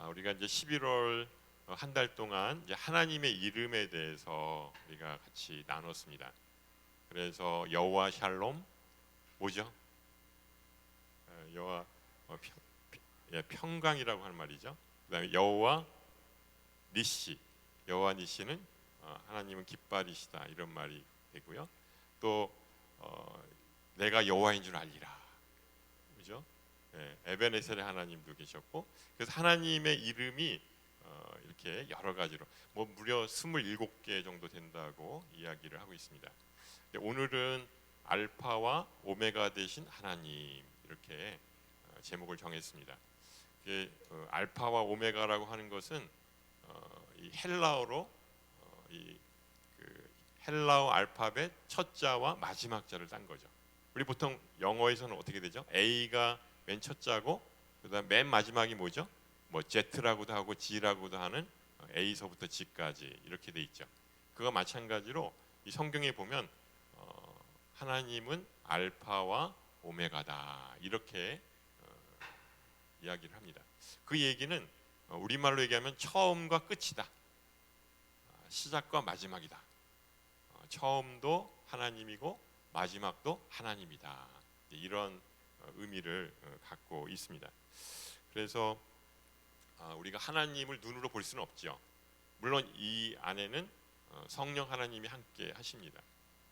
우리가 이제 11월 한 달 동안 이제 하나님의 이름에 대해서 우리가 같이 나눴습니다. 그래서 여호와 샬롬 뭐죠? 여호와 평강이라고 하는 말이죠. 그다음에 여호와 니시, 여호와 니시는 하나님은 깃발이시다 이런 말이 되고요. 또 내가 여호와인 줄 알리라, 그죠? 에베네셀의 하나님도 계셨고, 그래서 하나님의 이름이 이렇게 여러 가지로 무려 27개 정도 된다고 이야기를 하고 있습니다. 오늘은 알파와 오메가 되신 하나님 이렇게 제목을 정했습니다. 알파와 오메가라고 하는 것은 이 헬라어로 헬라어 알파벳 첫 자와 마지막 자를 딴 거죠. 우리 보통 영어에서는 어떻게 되죠? A가 맨 첫 자고 그다음 맨 마지막이 뭐죠? Z라고도 하고 G라고도 하는 A서부터 G까지 이렇게 돼 있죠. 그거 마찬가지로 이 성경에 보면 하나님은 알파와 오메가다 이렇게 이야기를 합니다. 그 얘기는 우리말로 얘기하면 처음과 끝이다, 시작과 마지막이다. 처음도 하나님이고 마지막도 하나님이다. 이런 의미를 갖고 있습니다. 그래서 우리가 하나님을 눈으로 볼 수는 없죠. 물론 이 안에는 성령 하나님이 함께 하십니다.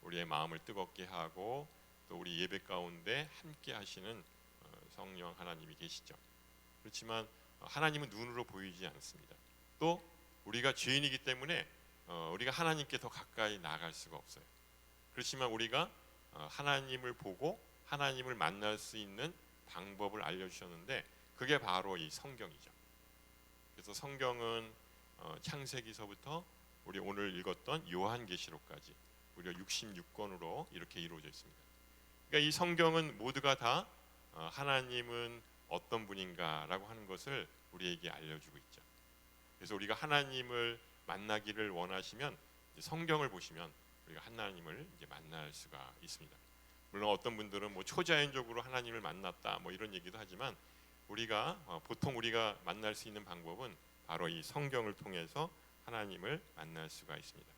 우리의 마음을 뜨겁게 하고 또 우리 예배 가운데 함께 하시는 성령 하나님이 계시죠. 그렇지만 하나님은 눈으로 보이지 않습니다. 또 우리가 죄인이기 때문에 우리가 하나님께 더 가까이 나아갈 수가 없어요. 그렇지만 우리가 하나님을 보고 하나님을 만날 수 있는 방법을 알려주셨는데 그게 바로 이 성경이죠. 그래서 성경은 창세기서부터 우리 오늘 읽었던 요한계시록까지 무려 66권으로 이렇게 이루어져 있습니다. 그러니까 이 성경은 모두가 다 하나님은 어떤 분인가라고 하는 것을 우리에게 알려주고 있죠. 그래서 우리가 하나님을 만나기를 원하시면 성경을 보시면 우리가 하나님을 이제 만날 수가 있습니다. 물론 어떤 분들은 초자연적으로 하나님을 만났다 이런 얘기도 하지만 우리가 보통 우리가 만날 수 있는 방법은 바로 이 성경을 통해서 하나님을 만날 수가 있습니다.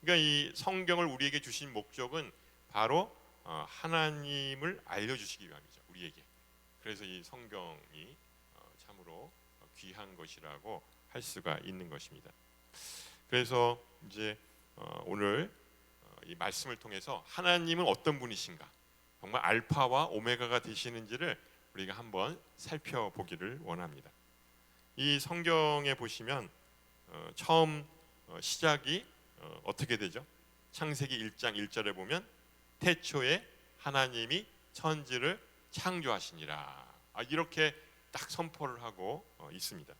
그러니까 이 성경을 우리에게 주신 목적은 바로 하나님을 알려주시기 위함이죠. 우리에게. 그래서 이 성경이 참으로 귀한 것이라고 할 수가 있는 것입니다. 그래서 이제 오늘 이 말씀을 통해서 하나님은 어떤 분이신가, 정말 알파와 오메가가 되시는지를 우리가 한번 살펴보기를 원합니다. 이 성경에 보시면 처음 시작이 어떻게 되죠? 창세기 1장 1절에 보면 태초에 하나님이 천지를 창조하시니라, 이렇게 딱 선포를 하고 있습니다.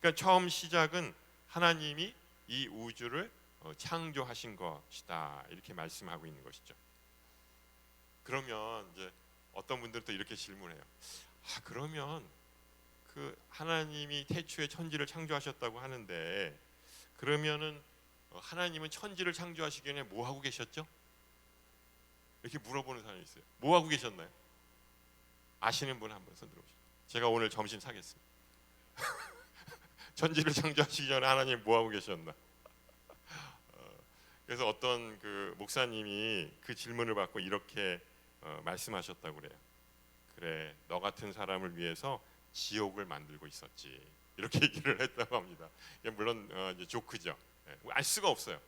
그러니까 처음 시작은 하나님이 이 우주를 창조하신 것이다 이렇게 말씀하고 있는 것이죠. 그러면 이제 어떤 분들은 또 이렇게 질문해요. 그러면 그 하나님이 태초에 천지를 창조하셨다고 하는데 그러면은 하나님은 천지를 창조하시기 전에 뭐 하고 계셨죠? 이렇게 물어보는 사람이 있어요. 뭐 하고 계셨나요? 아시는 분 한번 손 들어보시죠. 제가 오늘 점심 사겠습니다. 천지를 창조하시기 전에 하나님 뭐 하고 계셨나? 그래서 어떤 그 목사님이 그 질문을 받고 이렇게 말씀하셨다고 그래요. 그래, 너 같은 사람을 위해서 지옥을 만들고 있었지. 이렇게 얘기를 했다고 합니다. 물론 이제 조크죠. 알 수가 없어요.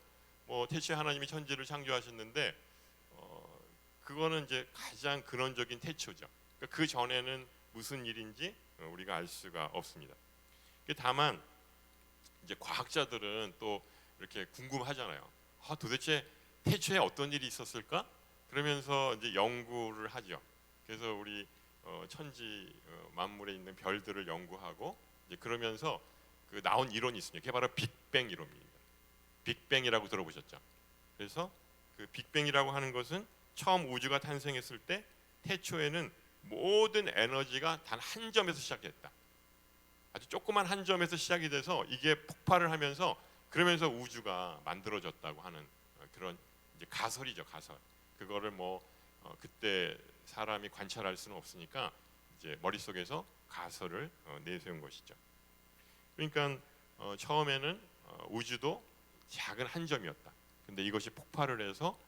태초에 하나님이 천지를 창조하셨는데 그거는 이제 가장 근원적인 태초죠. 그러니까 그 전에는 무슨 일인지 우리가 알 수가 없습니다. 다만 이제 과학자들은 또 이렇게 궁금하잖아요. 도대체 태초에 어떤 일이 있었을까? 그러면서 이제 연구를 하죠. 그래서 우리 천지 만물에 있는 별들을 연구하고 이제 그러면서 그 나온 이론이 있습니다. 그게 바로 빅뱅 이론입니다. 빅뱅이라고 들어보셨죠? 그래서 그 빅뱅이라고 하는 것은 처음 우주가 탄생했을 때 태초에는 모든 에너지가 단 한 점에서 시작했다. 아주 조그만 한 점에서 시작이 돼서 이게 폭발을 하면서 그러면서 우주가 만들어졌다고 하는 그런 이제 가설이죠, 가설. 그거를 그때 사람이 관찰할 수는 없으니까 이제 머릿속에서 가설을 내세운 것이죠. 그러니까 처음에는 우주도 작은 한 점이었다. 근데 이것이 폭발을 해서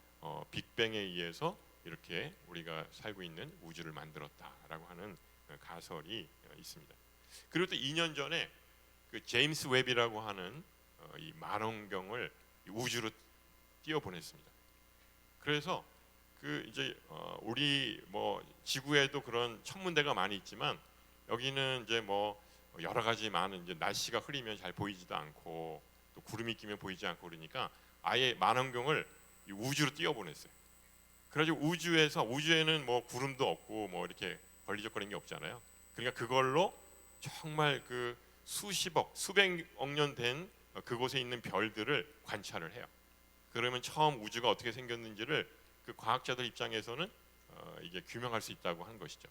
빅뱅에 의해서 이렇게 우리가 살고 있는 우주를 만들었다라고 하는 가설이 있습니다. 그리고 또 2년 전에 그 제임스 웹이라고 하는 이 만원경을 우주로 띄워보냈습니다. 그래서 그 이제 우리 뭐 지구에도 그런 천문대가 많이 있지만 여기는 이제 뭐 여러 가지 많은 이제 날씨가 흐리면 잘 보이지도 않고 또 구름이 끼면 보이지 않고 그러니까 아예 만원경을 우주로 띄워보냈어요. 그래가지고 우주에는 뭐 구름도 없고 뭐 이렇게 걸리적거리는 게 없잖아요. 그러니까 그걸로 정말 그 수십억, 수백억 년 된 그곳에 있는 별들을 관찰을 해요. 그러면 처음 우주가 어떻게 생겼는지를 그 과학자들 입장에서는 이게 규명할 수 있다고 하는 것이죠.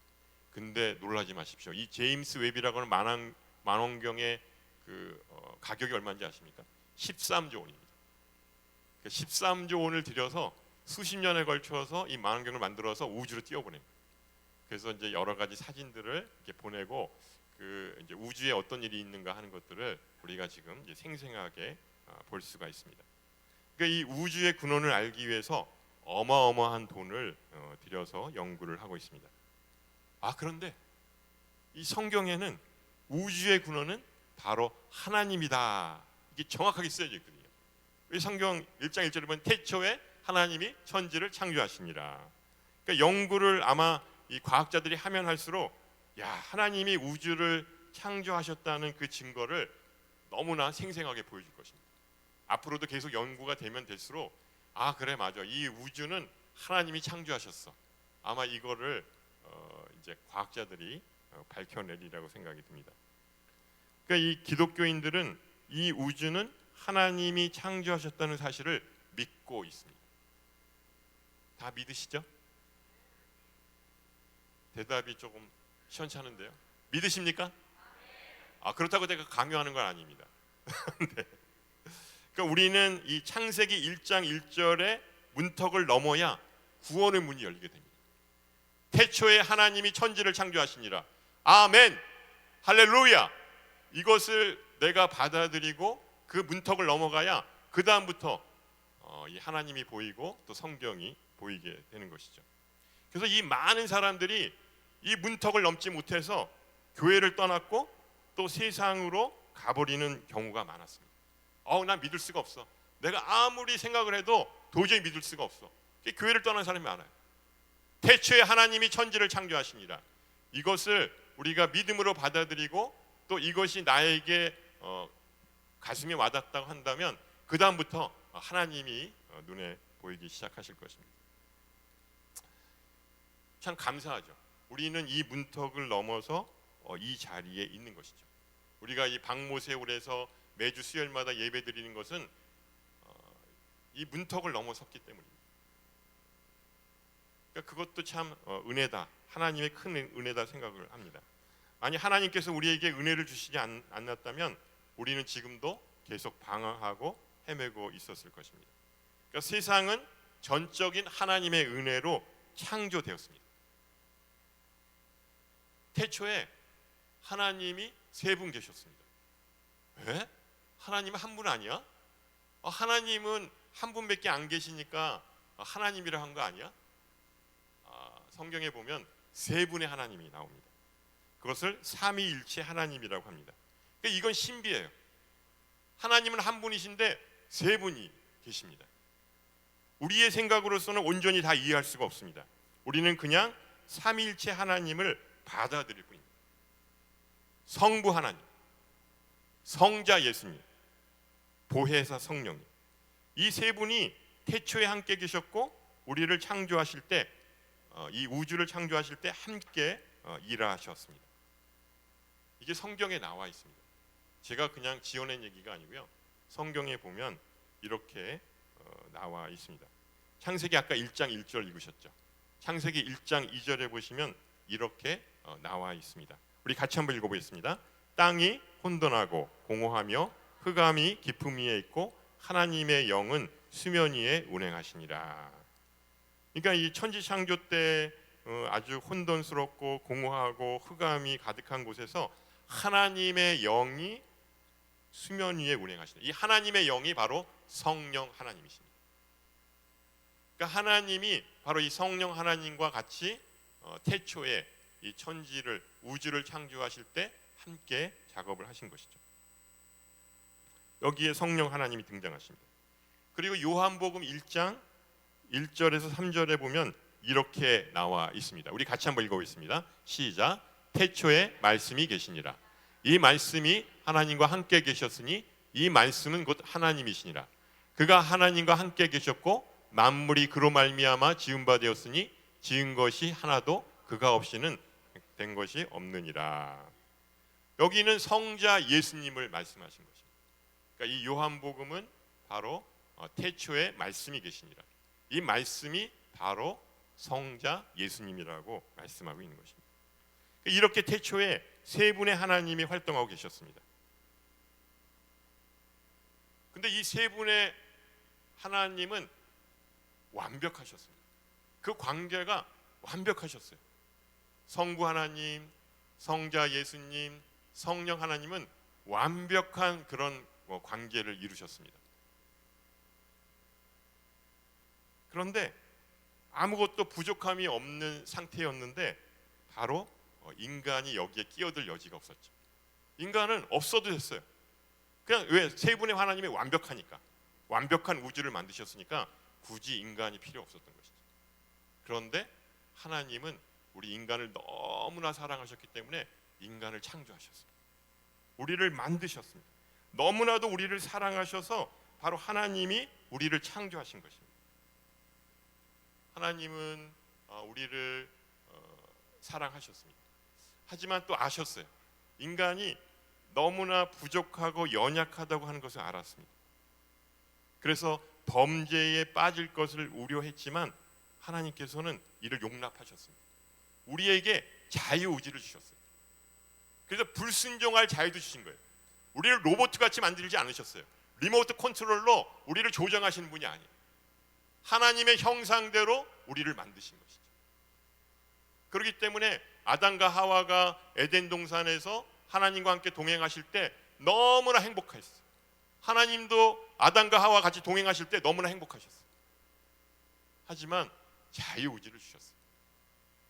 근데 놀라지 마십시오. 이 제임스 웹이라고 하는 만원경의 그 가격이 얼마인지 아십니까? 13조 원입니다. 13조 원을 들여서 수십 년에 걸쳐서 이 만원경을 만들어서 우주로 띄워보낸 거예요. 그래서 이제 여러 가지 사진들을 이렇게 보내고 그 이제 우주에 어떤 일이 있는가 하는 것들을 우리가 지금 이제 생생하게 볼 수가 있습니다. 그러니까 이 우주의 근원을 알기 위해서 어마어마한 돈을 들여서 연구를 하고 있습니다. 그런데 이 성경에는 우주의 근원은 바로 하나님이다. 이게 정확하게 쓰여져 있거든요. 이 성경 1장 1절에 보면 태초에 하나님이 천지를 창조하시니라. 그러니까 연구를 아마 이 과학자들이 하면 할수록 하나님이 우주를 창조하셨다는 그 증거를 너무나 생생하게 보여줄 것입니다. 앞으로도 계속 연구가 되면 될수록 그래 맞아 이 우주는 하나님이 창조하셨어. 아마 이거를 이제 과학자들이 밝혀내리라고 생각이 듭니다. 그러니까 이 기독교인들은 이 우주는 하나님이 창조하셨다는 사실을 믿고 있습니다. 다 믿으시죠? 대답이 조금 시원찮은데요. 믿으십니까? 그렇다고 제가 강요하는 건 아닙니다. 네. 그러니까 우리는 이 창세기 1장 1절의 문턱을 넘어야 구원의 문이 열리게 됩니다. 태초에 하나님이 천지를 창조하시니라. 아멘. 할렐루야. 이것을 내가 받아들이고 그 문턱을 넘어가야 그 다음부터 이 하나님이 보이고 또 성경이 보이게 되는 것이죠. 그래서 이 많은 사람들이 이 문턱을 넘지 못해서 교회를 떠났고 또 세상으로 가버리는 경우가 많았습니다. 난 믿을 수가 없어. 내가 아무리 생각을 해도 도저히 믿을 수가 없어. 교회를 떠난 사람이 많아요. 태초에 하나님이 천지를 창조하시니라. 이것을 우리가 믿음으로 받아들이고 또 이것이 나에게 가슴에 와닿다고 한다면 그 다음부터 하나님이 눈에 보이기 시작하실 것입니다. 참 감사하죠. 우리는 이 문턱을 넘어서 이 자리에 있는 것이죠. 우리가 이 박모세울에서 매주 수요일마다 예배 드리는 것은 이 문턱을 넘어섰기 때문입니다. 그러니까 그것도 참 은혜다. 하나님의 큰 은혜다 생각을 합니다. 아니 하나님께서 우리에게 은혜를 주시지 않았다면 우리는 지금도 계속 방황하고 헤매고 있었을 것입니다. 그러니까 세상은 전적인 하나님의 은혜로 창조되었습니다. 태초에 하나님이 세 분 계셨습니다. 왜? 하나님은 한 분 아니야? 하나님은 한 분밖에 안 계시니까 하나님이라 한 거 아니야? 성경에 보면 세 분의 하나님이 나옵니다. 그것을 삼위일체 하나님이라고 합니다. 그러니까 이건 신비예요. 하나님은 한 분이신데 세 분이 계십니다. 우리의 생각으로서는 온전히 다 이해할 수가 없습니다. 우리는 그냥 삼위일체 하나님을 받아들일 뿐입니다. 성부 하나님, 성자 예수님, 보혜사 성령님, 이 세 분이 태초에 함께 계셨고 우리를 창조하실 때, 이 우주를 창조하실 때 함께 일하셨습니다. 이게 성경에 나와 있습니다. 제가 그냥 지어낸 얘기가 아니고요. 성경에 보면 이렇게 나와 있습니다. 창세기 아까 1장 1절 읽으셨죠? 창세기 1장 2절에 보시면 이렇게 나와 있습니다. 우리 같이 한번 읽어보겠습니다. 땅이 혼돈하고 공허하며 흑암이 깊음 위에 있고 하나님의 영은 수면 위에 운행하시니라. 그러니까 이 천지 창조 때 아주 혼돈스럽고 공허하고 흑암이 가득한 곳에서 하나님의 영이 수면 위에 운행하시는 이 하나님의 영이 바로 성령 하나님이십니다. 그러니까 하나님이 바로 이 성령 하나님과 같이 태초에 이 천지를 우주를 창조하실 때 함께 작업을 하신 것이죠. 여기에 성령 하나님이 등장하십니다. 그리고 요한복음 1장 1절에서 3절에 보면 이렇게 나와 있습니다. 우리 같이 한번 읽어보겠습니다. 시작. 태초에 말씀이 계시니라. 이 말씀이 하나님과 함께 계셨으니 이 말씀은 곧 하나님이시니라. 그가 하나님과 함께 계셨고 만물이 그로 말미암아 지은 바 되었으니 지은 것이 하나도 그가 없이는 된 것이 없느니라. 여기는 성자 예수님을 말씀하신 것입니다. 그러니까 이 요한복음은 바로 태초에 말씀이 계시니라. 이 말씀이 바로 성자 예수님이라고 말씀하고 있는 것입니다. 이렇게 태초에 세 분의 하나님이 활동하고 계셨습니다. 근데 이 세 분의 하나님은 완벽하셨습니다. 그 관계가 완벽하셨어요. 성부 하나님, 성자 예수님, 성령 하나님은 완벽한 그런 관계를 이루셨습니다. 그런데 아무것도 부족함이 없는 상태였는데 바로 인간이 여기에 끼어들 여지가 없었죠. 인간은 없어도 됐어요. 그냥 왜? 세 분의 하나님이 완벽하니까, 완벽한 우주를 만드셨으니까 굳이 인간이 필요 없었던 것이죠. 그런데 하나님은 우리 인간을 너무나 사랑하셨기 때문에 인간을 창조하셨습니다. 우리를 만드셨습니다. 너무나도 우리를 사랑하셔서 바로 하나님이 우리를 창조하신 것입니다. 하나님은 우리를 사랑하셨습니다. 하지만 또 아셨어요. 인간이 너무나 부족하고 연약하다고 하는 것을 알았습니다. 그래서 범죄에 빠질 것을 우려했지만 하나님께서는 이를 용납하셨습니다. 우리에게 자유의지를 주셨어요. 그래서 불순종할 자유도 주신 거예요. 우리를 로봇같이 만들지 않으셨어요. 리모트 컨트롤로 우리를 조정하시는 분이 아니에요. 하나님의 형상대로 우리를 만드신 것이죠. 그렇기 때문에 아담과 하와가 에덴 동산에서 하나님과 함께 동행하실 때 너무나 행복하셨어요. 하나님도 아담과 하와 같이 동행하실 때 너무나 행복하셨어요. 하지만 자유의지를 주셨어요.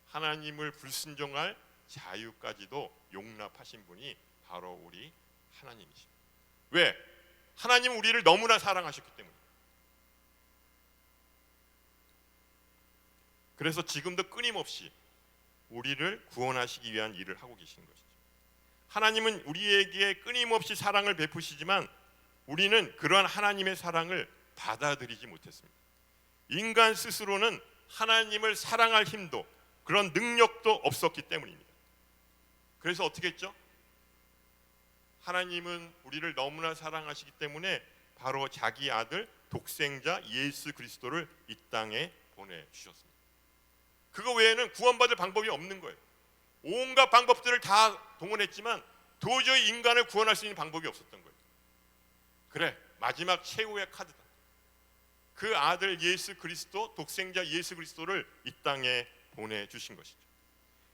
하나님을 불순종할 자유까지도 용납하신 분이 바로 우리 하나님이십니다. 왜? 하나님은 우리를 너무나 사랑하셨기 때문에. 그래서 지금도 끊임없이 우리를 구원하시기 위한 일을 하고 계신 것이죠. 하나님은 우리에게 끊임없이 사랑을 베푸시지만 우리는 그러한 하나님의 사랑을 받아들이지 못했습니다. 인간 스스로는 하나님을 사랑할 힘도 그런 능력도 없었기 때문입니다. 그래서 어떻게 했죠? 하나님은 우리를 너무나 사랑하시기 때문에 바로 자기 아들 독생자 예수 그리스도를 이 땅에 보내주셨습니다. 그거 외에는 구원받을 방법이 없는 거예요. 온갖 방법들을 다 동원했지만 도저히 인간을 구원할 수 있는 방법이 없었던 거예요. 그래, 마지막 최후의 카드다. 그 아들 예수 그리스도, 독생자 예수 그리스도를 이 땅에 보내주신 것이죠.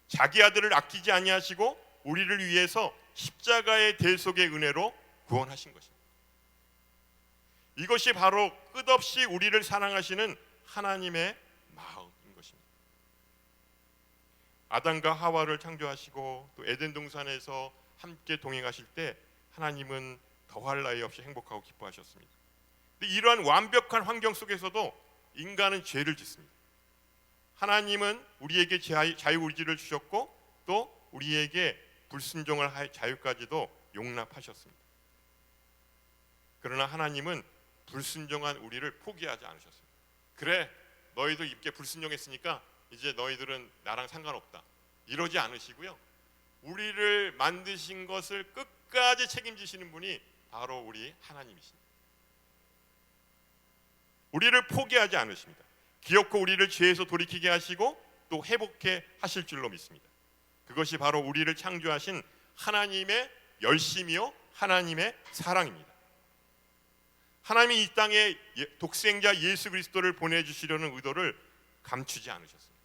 자기 아들을 아끼지 아니하시고 우리를 위해서 십자가의 대속의 은혜로 구원하신 것입니다. 이것이 바로 끝없이 우리를 사랑하시는 하나님의 마음인 것입니다. 아담과 하와를 창조하시고 또 에덴 동산에서 함께 동행하실 때 하나님은 더할 나위 없이 행복하고 기뻐하셨습니다. 근데 이러한 완벽한 환경 속에서도 인간은 죄를 짓습니다. 하나님은 우리에게 자유의지를 주셨고 또 우리에게 불순종을 할 자유까지도 용납하셨습니다. 그러나 하나님은 불순종한 우리를 포기하지 않으셨습니다. 그래, 너희도 입게 불순종했으니까 이제 너희들은 나랑 상관없다, 이러지 않으시고요. 우리를 만드신 것을 끝까지 책임지시는 분이 바로 우리 하나님이십니다. 우리를 포기하지 않으십니다. 기어코 우리를 죄에서 돌이키게 하시고 또 회복해 하실 줄로 믿습니다. 그것이 바로 우리를 창조하신 하나님의 열심이요 하나님의 사랑입니다. 하나님이 이 땅에 독생자 예수 그리스도를 보내주시려는 의도를 감추지 않으셨습니다.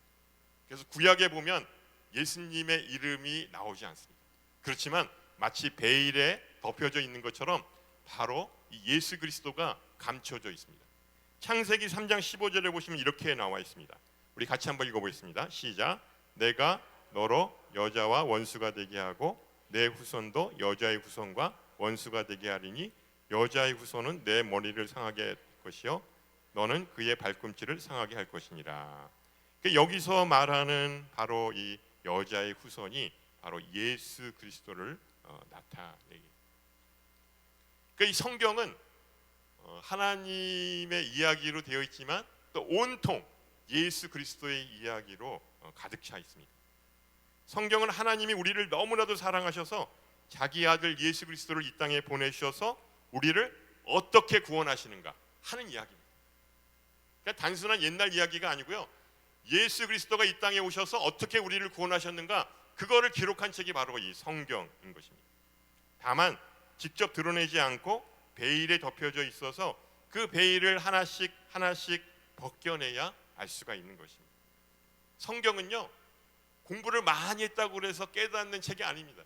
그래서 구약에 보면 예수님의 이름이 나오지 않습니다. 그렇지만 마치 베일에 덮여져 있는 것처럼 바로 이 예수 그리스도가 감춰져 있습니다. 창세기 3장 15절에 보시면 이렇게 나와 있습니다. 우리 같이 한번 읽어보겠습니다. 시작. 내가 너로 여자와 원수가 되게 하고 내 후손도 여자의 후손과 원수가 되게 하리니 여자의 후손은 내 머리를 상하게 할 것이요 너는 그의 발꿈치를 상하게 할 것이니라. 여기서 말하는 바로 이 여자의 후손이 바로 예수 그리스도를 나타내기. 이 성경은 하나님의 이야기로 되어 있지만 또 온통 예수 그리스도의 이야기로 가득 차 있습니다. 성경은 하나님이 우리를 너무나도 사랑하셔서 자기 아들 예수 그리스도를 이 땅에 보내셔서 우리를 어떻게 구원하시는가 하는 이야기입니다. 그러니까 단순한 옛날 이야기가 아니고요. 예수 그리스도가 이 땅에 오셔서 어떻게 우리를 구원하셨는가 그거를 기록한 책이 바로 이 성경인 것입니다. 다만 직접 드러내지 않고 베일에 덮여져 있어서 그 베일을 하나씩 하나씩 벗겨내야 알 수가 있는 것입니다. 성경은요 공부를 많이 했다고 해서 깨닫는 책이 아닙니다.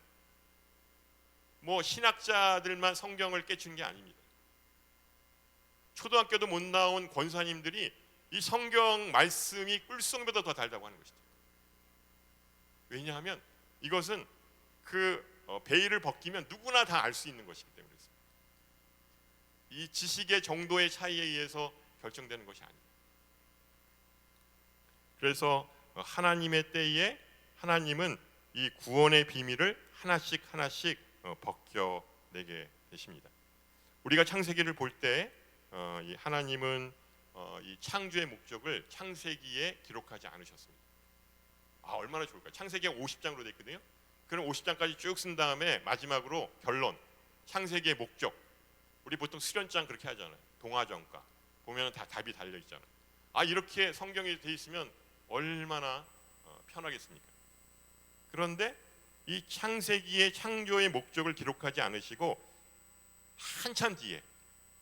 뭐 신학자들만 성경을 깨친 게 아닙니다. 초등학교도 못 나온 권사님들이 이 성경 말씀이 꿀송보다 더 달다고 하는 것이죠. 왜냐하면 이것은 그 베일을 벗기면 누구나 다 알 수 있는 것이기 때문에 그렇습니다. 이 지식의 정도의 차이에 의해서 결정되는 것이 아닙니다. 그래서 하나님의 때에 하나님은 이 구원의 비밀을 하나씩 하나씩 벗겨내게 되십니다. 우리가 창세기를 볼 때 이 하나님은 이 창조의 목적을 창세기에 기록하지 않으셨습니다. 얼마나 좋을까요? 창세기가 50장으로 되어 있거든요. 그럼 50장까지 쭉 쓴 다음에 마지막으로 결론, 창세기의 목적. 우리 보통 수련장 그렇게 하잖아요. 동화전가 보면 다 답이 달려 있잖아요. 이렇게 성경에 되어 있으면 얼마나 편하겠습니까? 그런데 이 창세기의 창조의 목적을 기록하지 않으시고 한참 뒤에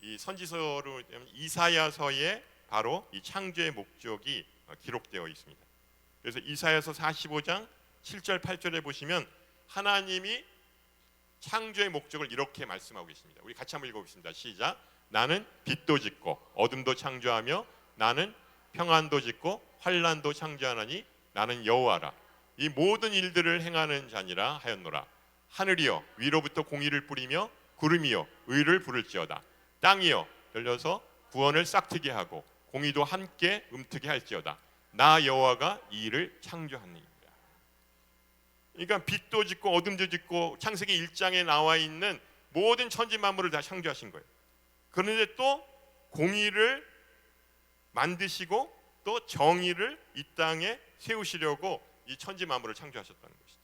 이 선지서로 이사야서에 바로 이 창조의 목적이 기록되어 있습니다. 그래서 이사야서 45장 7절 8절에 보시면 하나님이 창조의 목적을 이렇게 말씀하고 계십니다. 우리 같이 한번 읽어보겠습니다. 시작. 나는 빛도 짓고 어둠도 창조하며 나는 평안도 짓고 환난도 창조하나니 나는 여호와라. 이 모든 일들을 행하는 자니라 하였노라. 하늘이여 위로부터 공의를 뿌리며 구름이여 의를 부를지어다. 땅이여 열려서 구원을 싹트게 하고 공의도 함께 음트게 할지어다. 나 여호와가 이 일을 창조하느니라. 그러니까 빛도 짓고 어둠도 짓고 창세기 1장에 나와 있는 모든 천지 만물을 다 창조하신 거예요. 그런데 또 공의를 만드시고 또 정의를 이 땅에 세우시려고 이 천지 만물을 창조하셨다는 것이죠.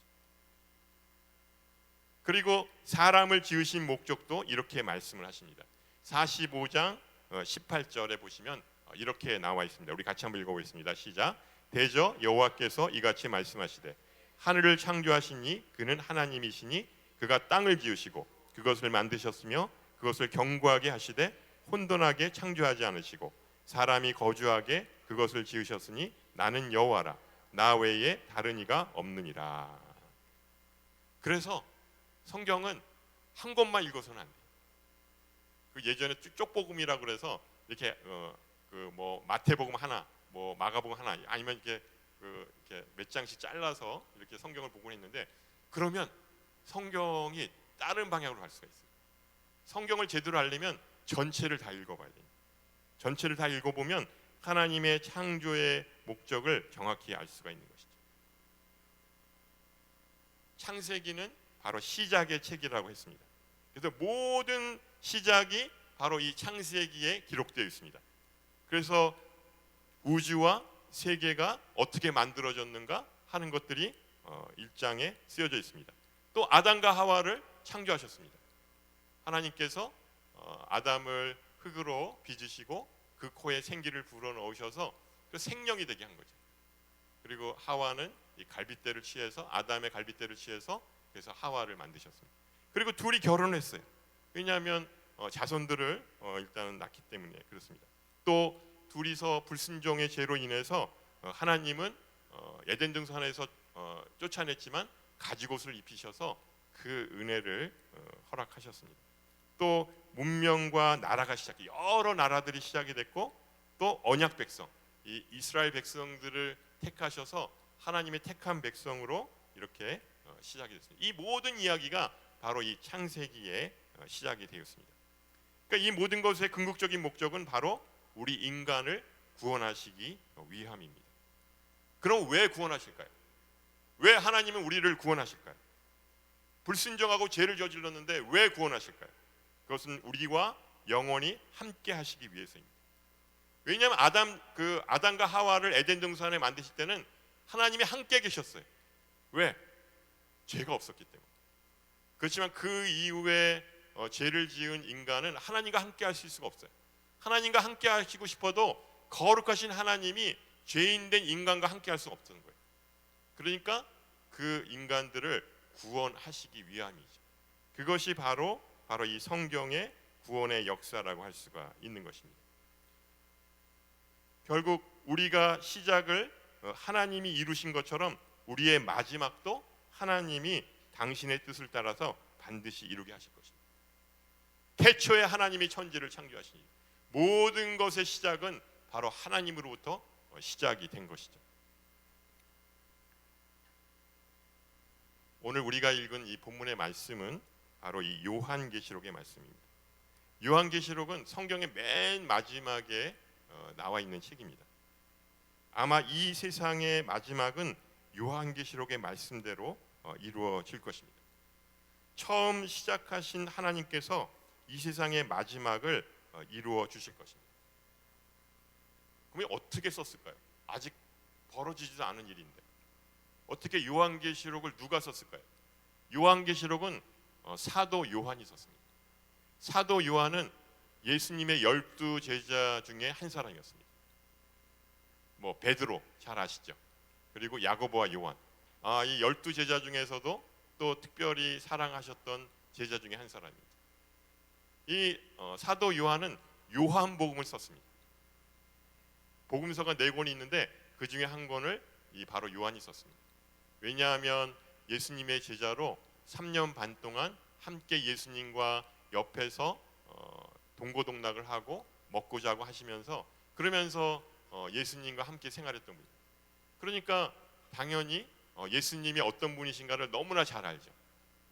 그리고 사람을 지으신 목적도 이렇게 말씀을 하십니다. 45장 18절에 보시면 이렇게 나와 있습니다. 우리 같이 한번 읽어보겠습니다. 시작. 대저 여호와께서 이같이 말씀하시되 하늘을 창조하시니 그는 하나님이시니 그가 땅을 지으시고 그것을 만드셨으며 그것을 견고하게 하시되 혼돈하게 창조하지 않으시고 사람이 거주하게 그것을 지으셨으니 나는 여호와라. 나 외에 다른 이가 없느니라. 그래서 성경은 한 권만 읽어서는 안 돼요. 그 예전에 쪽복음이라고 그래서 이렇게 뭐 마태복음 하나, 뭐 마가복음 하나, 아니면 이렇게 몇 장씩 잘라서 이렇게 성경을 보곤 했는데 그러면 성경이 다른 방향으로 갈 수가 있어요. 성경을 제대로 알려면 전체를 다 읽어봐야 돼요. 전체를 다 읽어보면 하나님의 창조의 목적을 정확히 알 수가 있는 것이죠. 창세기는 바로 시작의 책이라고 했습니다. 그래서 모든 시작이 바로 이 창세기에 기록되어 있습니다. 그래서 우주와 세계가 어떻게 만들어졌는가 하는 것들이 1장에 쓰여져 있습니다. 또 아담과 하와를 창조하셨습니다. 하나님께서 아담을 흙으로 빚으시고 그 코에 생기를 불어넣으셔서 그 생명이 되게 한 거죠. 그리고 하와는 이 갈빗대를 취해서 아담의 갈빗대를 취해서 그래서 하와를 만드셨습니다. 그리고 둘이 결혼했어요. 왜냐하면 자손들을 일단은 낳기 때문에 그렇습니다. 또 둘이서 불순종의 죄로 인해서 하나님은 에덴 동산에서 쫓아냈지만 가죽옷을 입히셔서 그 은혜를 허락하셨습니다. 또 문명과 나라가 시작해 여러 나라들이 시작이 됐고 또 언약 백성, 이 이스라엘 백성들을 택하셔서 하나님의 택한 백성으로 이렇게 시작이 됐습니다. 이 모든 이야기가 바로 이 창세기에 시작이 되었습니다. 그러니까 이 모든 것의 궁극적인 목적은 바로 우리 인간을 구원하시기 위함입니다. 그럼 왜 구원하실까요? 왜 하나님은 우리를 구원하실까요? 불순종하고 죄를 저질렀는데 왜 구원하실까요? 그것은 우리와 영원히 함께 하시기 위해서입니다. 왜냐하면 아담과 하와를 에덴 동산에 만드실 때는 하나님이 함께 계셨어요. 왜? 죄가 없었기 때문에. 그렇지만 그 이후에 죄를 지은 인간은 하나님과 함께 하실 수가 없어요. 하나님과 함께 하시고 싶어도 거룩하신 하나님이 죄인된 인간과 함께 할 수가 없던 거예요. 그러니까 그 인간들을 구원하시기 위함이죠. 그것이 바로 이 성경의 구원의 역사라고 할 수가 있는 것입니다. 결국 우리가 시작을 하나님이 이루신 것처럼 우리의 마지막도 하나님이 당신의 뜻을 따라서 반드시 이루게 하실 것입니다. 태초에 하나님이 천지를 창조하시니 모든 것의 시작은 바로 하나님으로부터 시작이 된 것이죠. 오늘 우리가 읽은 이 본문의 말씀은 바로 이 요한계시록의 말씀입니다. 요한계시록은 성경의 맨 마지막에 나와 있는 책입니다. 아마 이 세상의 마지막은 요한계시록의 말씀대로 이루어질 것입니다. 처음 시작하신 하나님께서 이 세상의 마지막을 이루어 주실 것입니다. 그럼 어떻게 썼을까요? 아직 벌어지지도 않은 일인데 어떻게 요한계시록을 누가 썼을까요? 요한계시록은 사도 요한이 썼습니다. 사도 요한은 예수님의 12 제자 중에 한 사람이었습니다. 뭐 베드로 잘 아시죠? 그리고 야고보와 요한, 이 12 제자 중에서도 또 특별히 사랑하셨던 제자 중에 한 사람입니다. 이 사도 요한은 요한복음을 썼습니다. 복음서가 4권이 있는데 그 중에 한 권을 바로 요한이 썼습니다. 왜냐하면 예수님의 제자로 3년 반 동안 함께 예수님과 옆에서 동고동락을 하고 먹고 자고 하시면서 그러면서 예수님과 함께 생활했던 분입니다. 그러니까 당연히 예수님이 어떤 분이신가를 너무나 잘 알죠.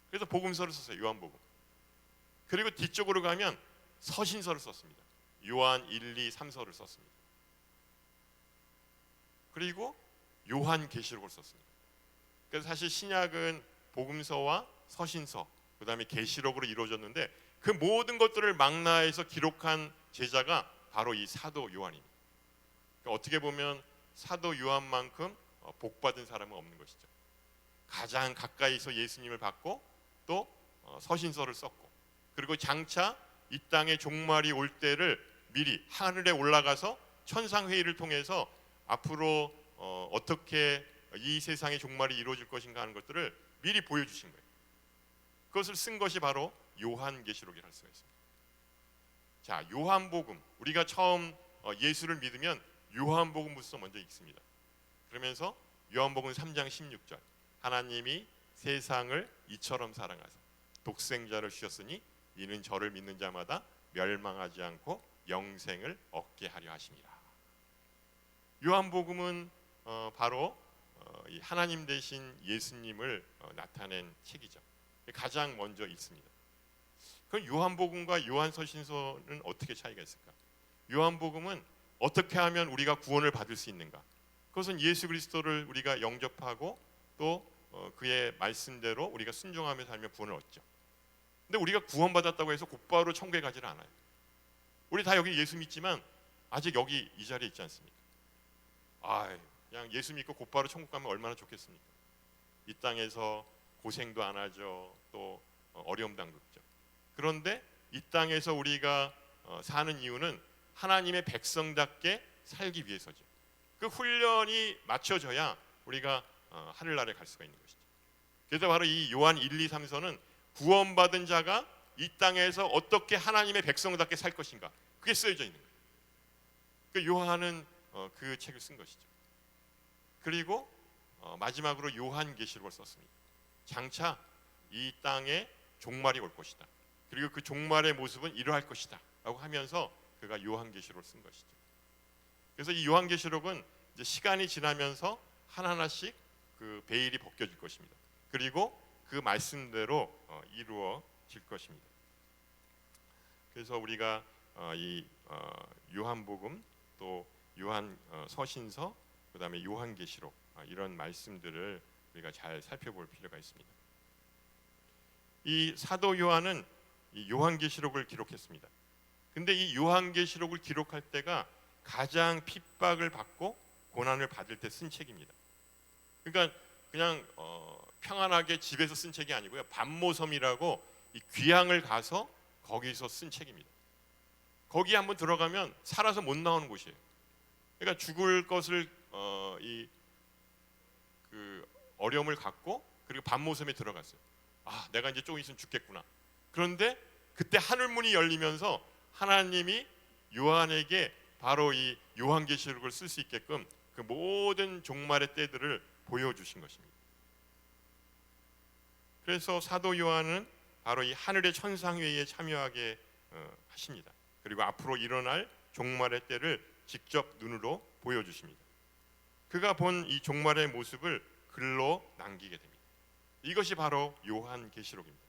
그래서 복음서를 썼어요. 요한복음. 그리고 뒤쪽으로 가면 서신서를 썼습니다. 요한 1, 2, 3서를 썼습니다. 그리고 요한계시록을 썼습니다. 그래서 사실 신약은 복음서와 서신서, 그 다음에 계시록으로 이루어졌는데 그 모든 것들을 망라해서 기록한 제자가 바로 이 사도 요한입니다. 그러니까 어떻게 보면 사도 요한만큼 복받은 사람은 없는 것이죠. 가장 가까이서 예수님을 받고 또 서신서를 썼고 그리고 장차 이 땅의 종말이 올 때를 미리 하늘에 올라가서 천상회의를 통해서 앞으로 어떻게 이 세상의 종말이 이루어질 것인가 하는 것들을 미리 보여주신 거예요. 그것을 쓴 것이 바로 요한계시록이라 할 수가 있습니다. 자, 요한복음, 우리가 처음 예수를 믿으면 요한복음부터 먼저 읽습니다. 그러면서 요한복음 3장 16절, 하나님이 세상을 이처럼 사랑하사 독생자를 주셨으니 이는 저를 믿는 자마다 멸망하지 않고 영생을 얻게 하려 하심이라. 요한복음은 바로 이 하나님 되신 예수님을 나타낸 책이죠. 가장 먼저 읽습니다. 그럼 요한복음과 요한서신서는 어떻게 차이가 있을까? 요한복음은 어떻게 하면 우리가 구원을 받을 수 있는가? 그것은 예수 그리스도를 우리가 영접하고 또 그의 말씀대로 우리가 순종하며 살며 구원을 얻죠. 근데 우리가 구원받았다고 해서 곧바로 천국에 가지는 않아요. 우리 다 여기 예수 믿지만 아직 여기 이 자리에 있지 않습니까? 그냥 예수 믿고 곧바로 천국 가면 얼마나 좋겠습니까? 이 땅에서 고생도 안 하죠. 또 어려움도 안 겪죠. 그런데 이 땅에서 우리가 사는 이유는 하나님의 백성답게 살기 위해서죠. 그 훈련이 맞춰져야 우리가 하늘나라에 갈 수가 있는 것이죠. 그래서 바로 이 요한 1, 2, 3서는 구원받은 자가 이 땅에서 어떻게 하나님의 백성답게 살 것인가, 그게 쓰여져 있는 거예요. 그 요한은 그 책을 쓴 것이죠. 그리고 마지막으로 요한계시록을 썼습니다. 장차 이 땅에 종말이 올 것이다. 그리고 그 종말의 모습은 이러할 것이다 라고 하면서 그가 요한계시록을 쓴 것이죠. 그래서 이 요한계시록은 이제 시간이 지나면서 하나하나씩 그 베일이 벗겨질 것입니다. 그리고 그 말씀대로 이루어질 것입니다. 그래서 우리가 이 요한복음 또 요한 서신서 그다음에 요한계시록 이런 말씀들을 우리가 잘 살펴볼 필요가 있습니다. 이 사도 요한은 이 요한계시록을 기록했습니다. 근데 이 요한계시록을 기록할 때가 가장 핍박을 받고 고난을 받을 때 쓴 책입니다. 그러니까 그냥 평안하게 집에서 쓴 책이 아니고요. 반모섬이라고 이 귀향을 가서 거기서 쓴 책입니다. 거기 한번 들어가면 살아서 못 나오는 곳이에요. 그러니까 죽을 것을 그 어려움을 갖고 그리고 반모섬에 들어갔어요. 아, 내가 이제 조금 있으면 죽겠구나. 그런데 그때 하늘문이 열리면서 하나님이 요한에게 바로 이 요한계시록을 쓸 수 있게끔 그 모든 종말의 때들을 보여주신 것입니다. 그래서 사도 요한은 바로 이 하늘의 천상회의에 참여하게 하십니다. 그리고 앞으로 일어날 종말의 때를 직접 눈으로 보여주십니다. 그가 본 이 종말의 모습을 글로 남기게 됩니다. 이것이 바로 요한계시록입니다.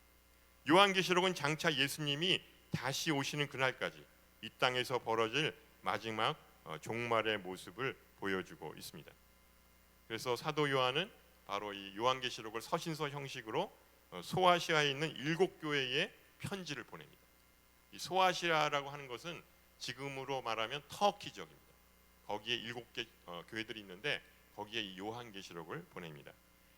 요한계시록은 장차 예수님이 다시 오시는 그날까지 이 땅에서 벌어질 마지막 종말의 모습을 보여주고 있습니다. 그래서 사도 요한은 바로 이 요한계시록을 서신서 형식으로 소아시아에 있는 7교회에 편지를 보냅니다. 이 소아시아라고 하는 것은 지금으로 말하면 터키 지역입니다. 거기에 7개 교회들이 있는데 거기에 이 요한계시록을 보냅니다.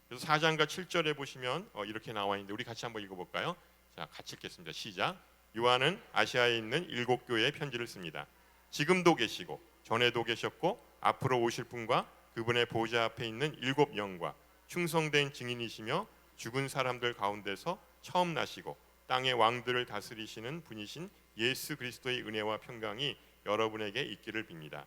그래서 4장과 7절에 보시면 이렇게 나와 있는데 우리 같이 한번 읽어볼까요? 자, 같이 읽겠습니다. 시작. 요한은 아시아에 있는 7교회에 편지를 씁니다. 지금도 계시고 전에도 계셨고 앞으로 오실 분과 그분의 보좌 앞에 있는 7영과 충성된 증인이시며 죽은 사람들 가운데서 처음 나시고 땅의 왕들을 다스리시는 분이신 예수 그리스도의 은혜와 평강이 여러분에게 있기를 빕니다.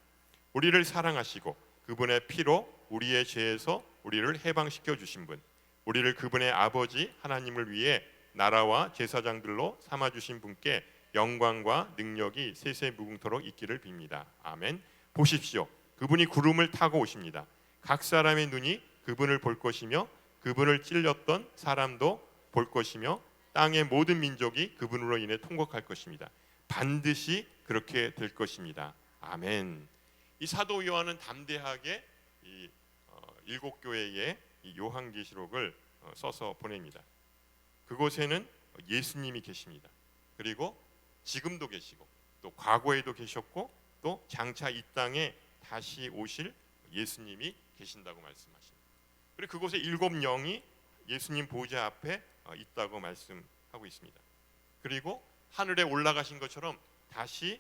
우리를 사랑하시고 그분의 피로 우리의 죄에서 우리를 해방시켜 주신 분, 우리를 그분의 아버지 하나님을 위해 나라와 제사장들로 삼아 주신 분께 영광과 능력이 세세 무궁토록 있기를 빕니다. 아멘. 보십시오. 그분이 구름을 타고 오십니다. 각 사람의 눈이 그분을 볼 것이며 그분을 찔렸던 사람도 볼 것이며 땅의 모든 민족이 그분으로 인해 통곡할 것입니다. 반드시 그렇게 될 것입니다. 아멘. 이 사도 요한은 담대하게 이 7교회에 이 요한계시록을 써서 보냅니다. 그곳에는 예수님이 계십니다. 그리고 지금도 계시고 또 과거에도 계셨고 또 장차 이 땅에 다시 오실 예수님이 계신다고 말씀하십니다. 그리고 그곳에 7영이 예수님 보좌 앞에 있다고 말씀하고 있습니다. 그리고 하늘에 올라가신 것처럼 다시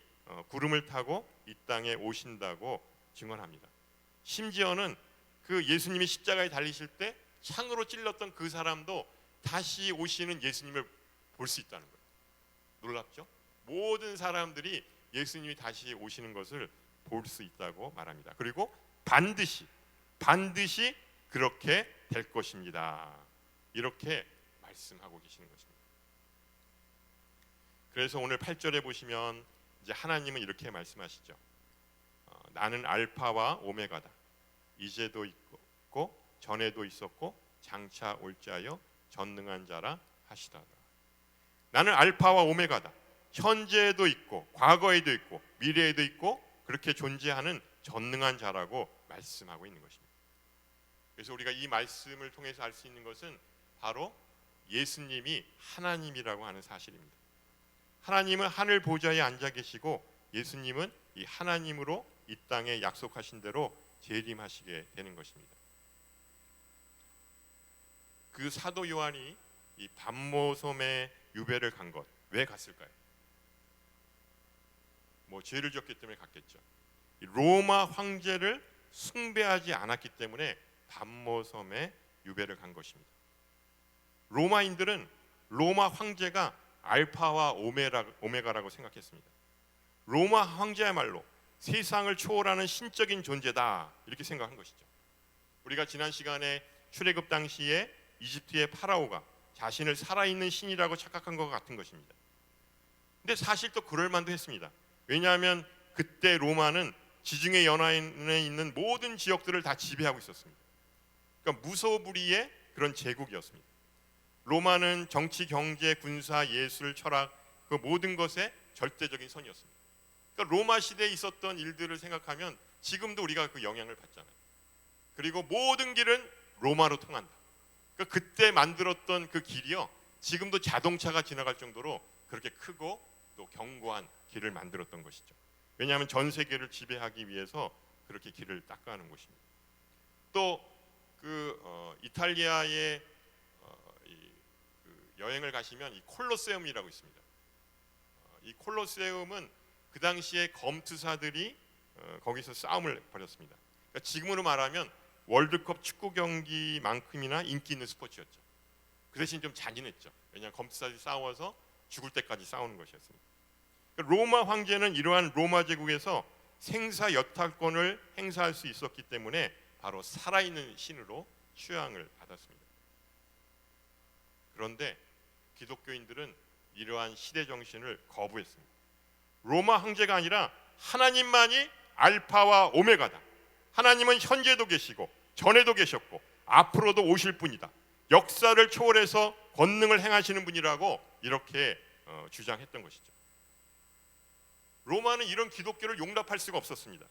구름을 타고 이 땅에 오신다고 증언합니다. 심지어는 그 예수님이 십자가에 달리실 때 창으로 찔렀던 그 사람도 다시 오시는 예수님을 볼 수 있다는 거예요. 놀랍죠? 모든 사람들이 예수님이 다시 오시는 것을 볼 수 있다고 말합니다. 그리고 반드시 그렇게 될 것입니다. 이렇게 말씀하고 계시는 것입니다. 그래서 오늘 8절에 보시면 이제 하나님은 이렇게 말씀하시죠. 나는 알파와 오메가다. 이제도 있고 전에도 있었고 장차 올 자여 전능한 자라 하시다가. 나는 알파와 오메가다. 현재에도 있고 과거에도 있고 미래에도 있고 그렇게 존재하는 전능한 자라고 말씀하고 있는 것입니다. 그래서 우리가 이 말씀을 통해서 알 수 있는 것은 바로 예수님이 하나님이라고 하는 사실입니다. 하나님은 하늘 보좌에 앉아 계시고 예수님은 이 하나님으로 이 땅에 약속하신 대로 재림하시게 되는 것입니다. 그 사도 요한이 이 반모섬에 유배를 간 것 왜 갔을까요? 뭐 죄를 지었기 때문에 갔겠죠. 로마 황제를 숭배하지 않았기 때문에 반모섬에 유배를 간 것입니다. 로마인들은 로마 황제가 알파와 오메가라고 생각했습니다. 로마 황제야말로 세상을 초월하는 신적인 존재다 이렇게 생각한 것이죠. 우리가 지난 시간에 출애굽 당시에 이집트의 파라오가 자신을 살아있는 신이라고 착각한 것 같은 것입니다. 근데 사실 또 그럴 만도 했습니다. 왜냐하면 그때 로마는 지중해 연안에 있는 모든 지역들을 다 지배하고 있었습니다. 그러니까 무소불위의 그런 제국이었습니다. 로마는 정치, 경제, 군사, 예술, 철학 그 모든 것에 절대적인 선이었습니다. 그러니까 로마 시대에 있었던 일들을 생각하면 지금도 우리가 그 영향을 받잖아요. 그리고 모든 길은 로마로 통한다. 그러니까 그때 만들었던 그 길이요, 지금도 자동차가 지나갈 정도로 그렇게 크고 또 견고한 길을 만들었던 것이죠. 왜냐하면 전 세계를 지배하기 위해서 그렇게 길을 닦아가는 것입니다. 또 이탈리아의 여행을 가시면 이 콜로세움이라고 있습니다. 이 콜로세움은 그 당시에 검투사들이 거기서 싸움을 벌였습니다. 그러니까 지금으로 말하면 월드컵 축구 경기만큼이나 인기 있는 스포츠였죠. 그 대신 좀 잔인했죠. 왜냐하면 검투사들이 싸워서 죽을 때까지 싸우는 것이었습니다. 그러니까 로마 황제는 이러한 로마 제국에서 생사 여탈권을 행사할 수 있었기 때문에 바로 살아있는 신으로 추앙을 받았습니다. 그런데 기독교인들은 이러한 시대 정신을 거부했습니다. 로마 황제가 아니라 하나님만이 알파와 오메가다. 하나님은 현재도 계시고 전에도 계셨고 앞으로도 오실 분이다. 역사를 초월해서 권능을 행하시는 분이라고 이렇게 주장했던 것이죠. 로마는 이런 기독교를 용납할 수가 없었습니다.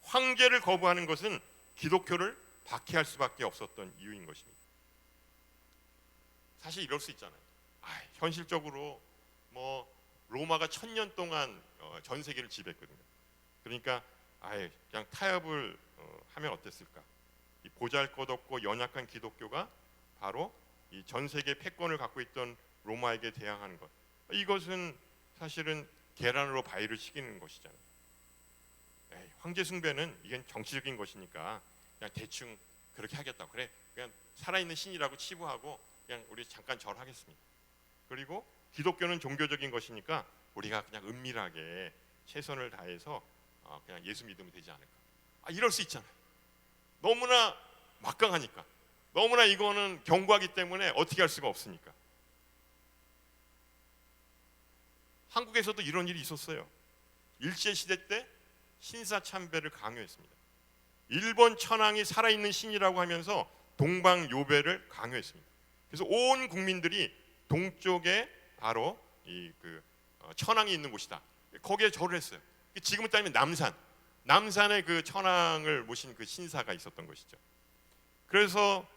황제를 거부하는 것은 기독교를 박해할 수밖에 없었던 이유인 것입니다. 사실 이럴 수 있잖아요. 현실적으로 뭐 로마가 1000년 동안 전 세계를 지배했거든요. 그러니까 그냥 타협을 하면 어땠을까? 이 보잘것없고 연약한 기독교가 바로 이 전 세계 패권을 갖고 있던 로마에게 대항하는 것. 이것은 사실은 계란으로 바위를 치기는 것이잖아요. 황제 숭배는 이건 정치적인 것이니까 그냥 대충 그렇게 하겠다. 그래, 그냥 살아있는 신이라고 치부하고 그냥 우리 잠깐 절하겠습니다. 그리고 기독교는 종교적인 것이니까 우리가 그냥 은밀하게 최선을 다해서 그냥 예수 믿으면 되지 않을까. 이럴 수 있잖아요. 너무나 막강하니까, 너무나 이거는 견고하기 때문에 어떻게 할 수가 없으니까. 한국에서도 이런 일이 있었어요. 일제시대 때 신사참배를 강요했습니다. 일본 천황이 살아있는 신이라고 하면서 동방요배를 강요했습니다. 그래서 온 국민들이 동쪽에 바로 천황이 있는 곳이다. 거기에 절을 했어요. 지금은 따지면 남산에 그 천황을 모신 그 신사가 있었던 것이죠. 그래서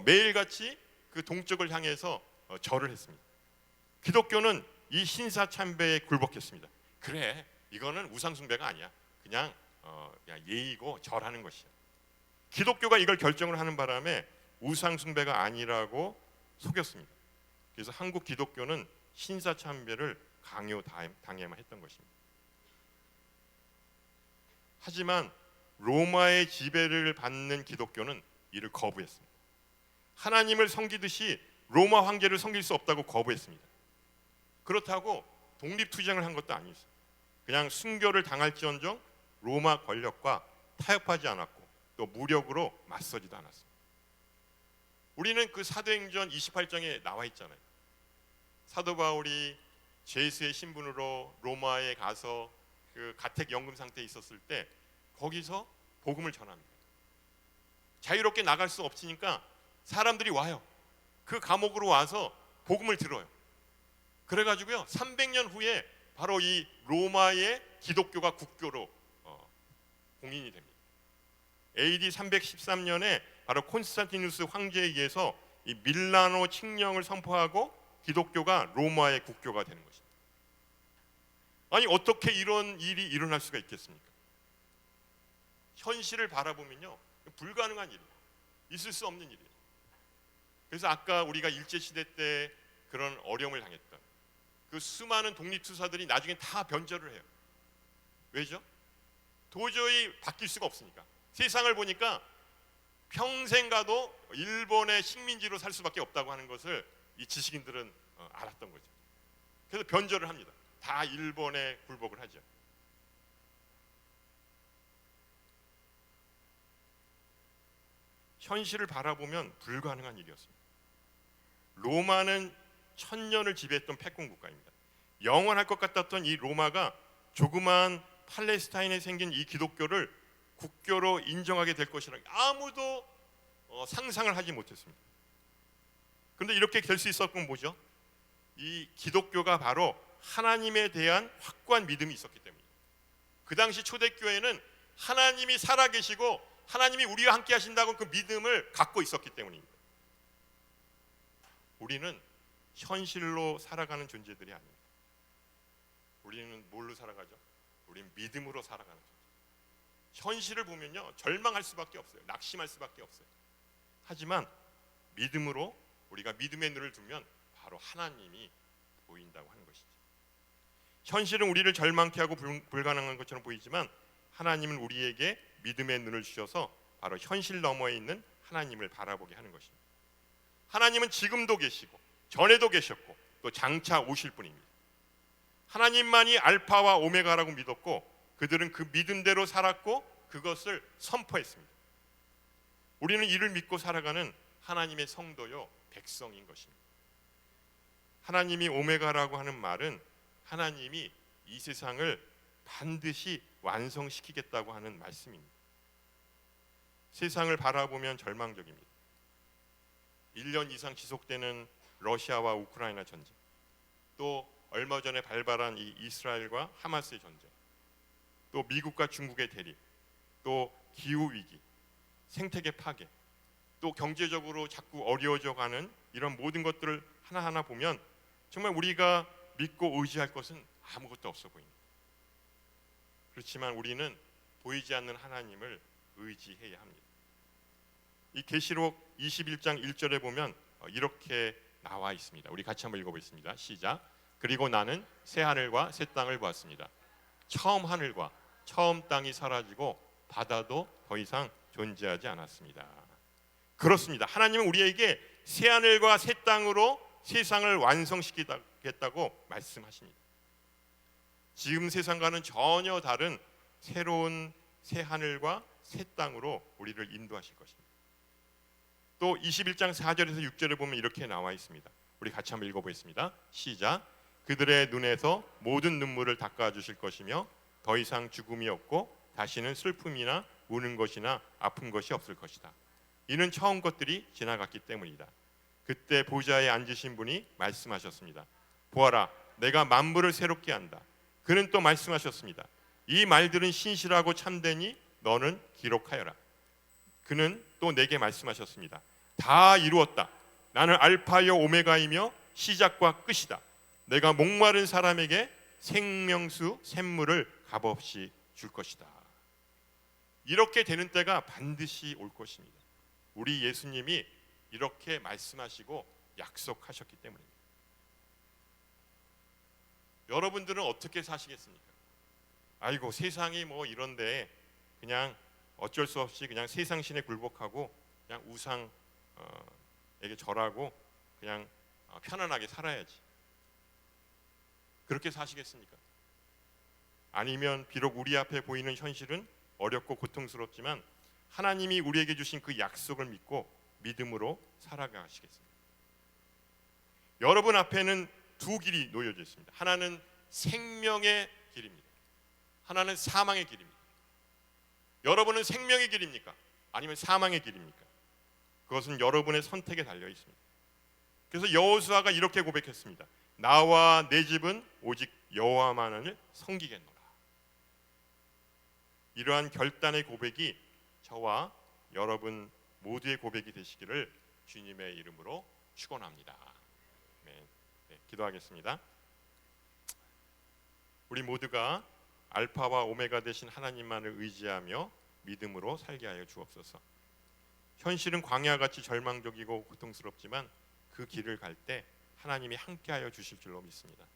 매일같이 그 동쪽을 향해서 절을 했습니다. 기독교는 이 신사참배에 굴복했습니다. 그래, 이거는 우상숭배가 아니야. 그냥 예의고 절하는 것이야. 기독교가 이걸 결정을 하는 바람에 우상숭배가 아니라고 속였습니다. 그래서 한국 기독교는 신사참배를 강요당해만 했던 것입니다. 하지만 로마의 지배를 받는 기독교는 이를 거부했습니다. 하나님을 섬기듯이 로마 황제를 섬길 수 없다고 거부했습니다. 그렇다고 독립투쟁을 한 것도 아니었어요. 그냥 순교를 당할지언정 로마 권력과 타협하지 않았고 또 무력으로 맞서지도 않았습니다. 우리는 그 사도행전 28장에 나와 있잖아요. 사도 바울이 죄수의 신분으로 로마에 가서 그 가택 연금 상태에 있었을 때 거기서 복음을 전합니다. 자유롭게 나갈 수 없으니까 사람들이 와요. 그 감옥으로 와서 복음을 들어요. 그래가지고요 300년 후에 바로 이 로마의 기독교가 국교로 공인이 됩니다. AD 313년에 바로 콘스탄티누스 황제에 의해서 이 밀라노 칙령을 선포하고 기독교가 로마의 국교가 되는 것입니다. 아니 어떻게 이런 일이 일어날 수가 있겠습니까? 현실을 바라보면요 불가능한 일이에요. 있을 수 없는 일이에요. 그래서 아까 우리가 일제시대 때 그런 어려움을 당했던 그 수많은 독립투사들이 나중에 다 변절을 해요. 왜죠? 도저히 바뀔 수가 없으니까. 세상을 보니까 평생 가도 일본의 식민지로 살 수밖에 없다고 하는 것을 이 지식인들은 알았던 거죠. 그래서 변절을 합니다. 다 일본에 굴복을 하죠. 현실을 바라보면 불가능한 일이었습니다. 로마는 1000년을 지배했던 패권 국가입니다. 영원할 것 같았던 이 로마가 조그만 팔레스타인에 생긴 이 기독교를 국교로 인정하게 될 것이라는 아무도 상상을 하지 못했습니다. 그런데 이렇게 될 수 있었던 건 뭐죠? 이 기독교가 바로 하나님에 대한 확고한 믿음이 있었기 때문입니다. 그 당시 초대교회는 하나님이 살아계시고 하나님이 우리와 함께 하신다고 그 믿음을 갖고 있었기 때문입니다. 우리는 현실로 살아가는 존재들이 아닙니다. 우리는 뭘로 살아가죠? 우리는 믿음으로 살아가는 존재. 현실을 보면요, 절망할 수밖에 없어요. 낙심할 수밖에 없어요. 하지만 믿음으로 우리가 믿음의 눈을 두면 바로 하나님이 보인다고 하는 것이죠. 현실은 우리를 절망케 하고 불가능한 것처럼 보이지만 하나님은 우리에게 믿음의 눈을 주셔서 바로 현실 너머에 있는 하나님을 바라보게 하는 것입니다. 하나님은 지금도 계시고 전에도 계셨고 또 장차 오실 분입니다. 하나님만이 알파와 오메가라고 믿었고 그들은 그 믿음대로 살았고 그것을 선포했습니다. 우리는 이를 믿고 살아가는 하나님의 성도요 백성인 것입니다. 하나님이 오메가라고 하는 말은 하나님이 이 세상을 반드시 완성시키겠다고 하는 말씀입니다. 세상을 바라보면 절망적입니다. 1년 이상 지속되는 러시아와 우크라이나 전쟁, 또 얼마 전에 발발한 이 이스라엘과 하마스의 전쟁, 또 미국과 중국의 대립, 또 기후위기, 생태계 파괴, 또 경제적으로 자꾸 어려워져 가는 이런 모든 것들을 하나하나 보면 정말 우리가 믿고 의지할 것은 아무것도 없어 보입니다. 그렇지만 우리는 보이지 않는 하나님을 의지해야 합니다. 이 계시록 21장 1절에 보면 이렇게 나와 있습니다. 우리 같이 한번 읽어보겠습니다. 시작. 그리고 나는 새 하늘과 새 땅을 보았습니다. 처음 하늘과 처음 땅이 사라지고 바다도 더 이상 존재하지 않았습니다. 그렇습니다. 하나님은 우리에게 새 하늘과 새 땅으로 세상을 완성시키겠다고 말씀하십니다. 지금 세상과는 전혀 다른 새로운 새 하늘과 새 땅으로 우리를 인도하실 것입니다. 또 21장 4절에서 6절에 보면 이렇게 나와 있습니다. 우리 같이 한번 읽어보겠습니다. 시작. 그들의 눈에서 모든 눈물을 닦아주실 것이며 더 이상 죽음이 없고 다시는 슬픔이나 우는 것이나 아픈 것이 없을 것이다. 이는 처음 것들이 지나갔기 때문이다. 그때 보좌에 앉으신 분이 말씀하셨습니다. 보아라, 내가 만물을 새롭게 한다. 그는 또 말씀하셨습니다. 이 말들은 신실하고 참되니 너는 기록하여라. 그는 또 내게 말씀하셨습니다. 다 이루었다. 나는 알파요 오메가이며 시작과 끝이다. 내가 목마른 사람에게 생명수 샘물을 값없이 줄 것이다. 이렇게 되는 때가 반드시 올 것입니다. 우리 예수님이 이렇게 말씀하시고 약속하셨기 때문입니다. 여러분들은 어떻게 사시겠습니까? 아이고 세상이 뭐 이런데 그냥 어쩔 수 없이 그냥 세상 신에 굴복하고 그냥 우상에게 절하고 그냥 편안하게 살아야지. 그렇게 사시겠습니까? 아니면 비록 우리 앞에 보이는 현실은 어렵고 고통스럽지만 하나님이 우리에게 주신 그 약속을 믿고 믿음으로 살아가시겠습니다. 여러분 앞에는 두 길이 놓여져 있습니다. 하나는 생명의 길입니다. 하나는 사망의 길입니다. 여러분은 생명의 길입니까? 아니면 사망의 길입니까? 그것은 여러분의 선택에 달려 있습니다. 그래서 여호수아가 이렇게 고백했습니다. 나와 내 집은 오직 여호와만을 섬기겠노라. 이러한 결단의 고백이 저와 여러분 모두의 고백이 되시기를 주님의 이름으로 축원합니다. 네, 기도하겠습니다. 우리 모두가 알파와 오메가 되신 하나님만을 의지하며 믿음으로 살게 하여 주옵소서. 현실은 광야같이 절망적이고 고통스럽지만 그 길을 갈 때 하나님이 함께하여 주실 줄로 믿습니다.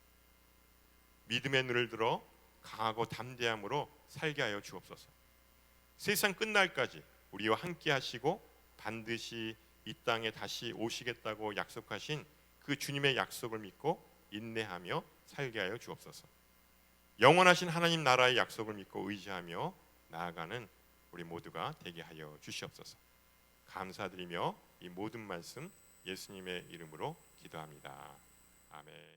믿음의 눈을 들어 강하고 담대함으로 살게 하여 주옵소서. 세상 끝날까지 우리와 함께하시고 반드시 이 땅에 다시 오시겠다고 약속하신 그 주님의 약속을 믿고 인내하며 살게 하여 주옵소서. 영원하신 하나님 나라의 약속을 믿고 의지하며 나아가는 우리 모두가 되게 하여 주시옵소서. 감사드리며 이 모든 말씀 예수님의 이름으로 기도합니다. 아멘.